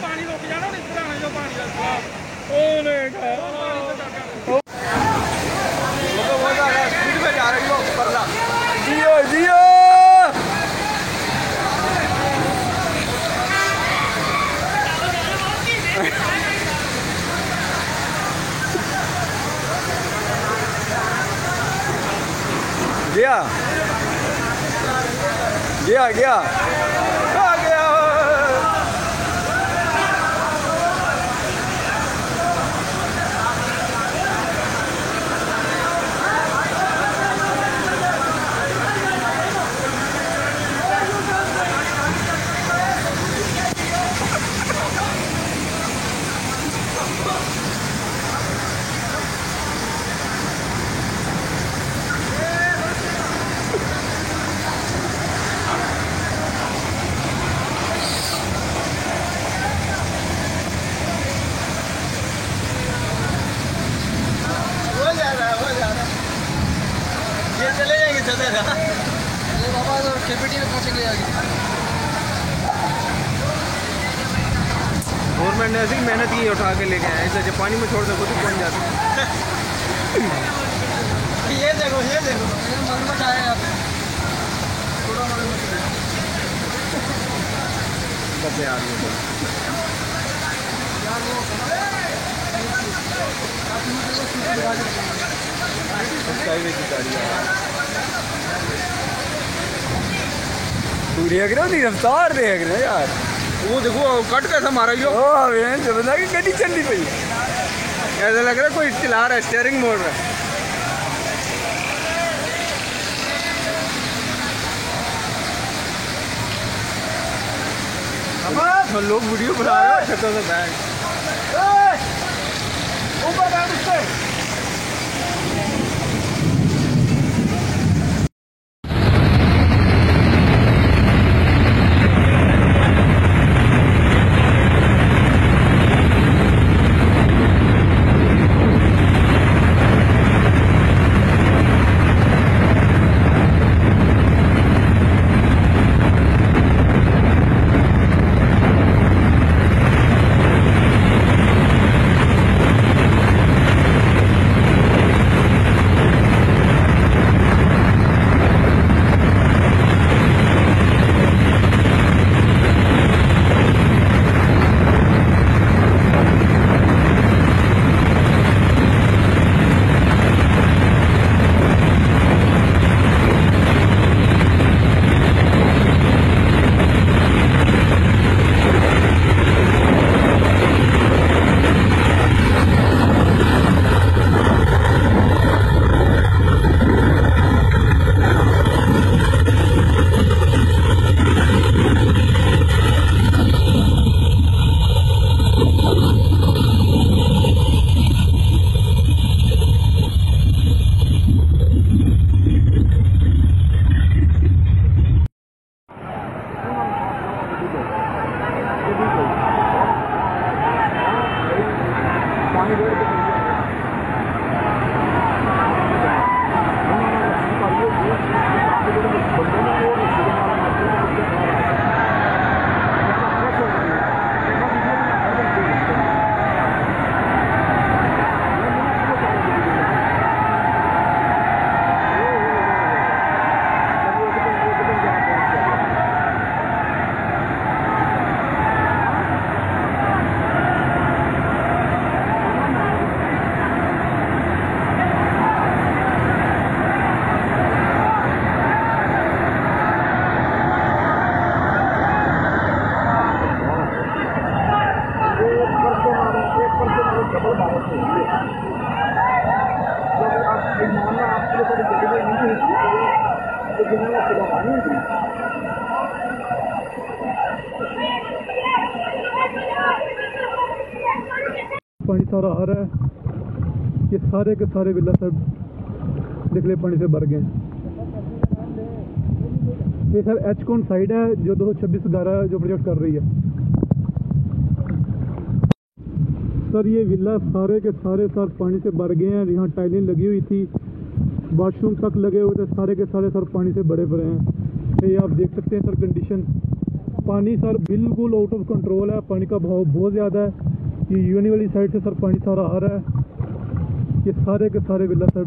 पानी रुक जाना इस तरह जो पानी जा रही हो जियो जियो गया गया गया चले जाएंगे चलेगा बाबा तो केपीटी में पहुंचेंगे आगे। गवर्नमेंट ने ऐसी मेहनत की उठा के लेके आए ऐसे जब पानी में छोड़ दो तो पहुंच जाते। ये देखो मगरमच्छ आया यहाँ पे थोड़ा मगरमच्छ यार तू देख रहे हो रफ्तार देख रहे यार वो देखो कट कैसा मारा यो बंदा की गड्डी चलनी पई ऐसा लग रहा है कोई चला रहा है स्टीयरिंग मोड़ रहा है। अब लोग वीडियो बना रहे हैं छतों से बैठ ऊपर बैठ उससे पानी सारा आ रहा है। ये सारे के सारे विला सर दिखले पानी से भर गए हैं। ये सर एचकॉन साइड है जो 226/11 जो प्रोजेक्ट कर रही है। सर ये विला सारे के सारे सर पानी से भर गए हैं। यहाँ टाइलें लगी हुई थी, वॉशरूम तक लगे हुए थे, सारे के सारे सर पानी से भरे पड़े हैं। ये आप देख सकते हैं सर कंडीशन। पानी सर बिल्कुल आउट ऑफ कंट्रोल है, पानी का बहाव बहुत ज़्यादा है। ये यूएनई वाली साइड से सर पानी सारा आ रहा है। ये सारे के सारे विला सर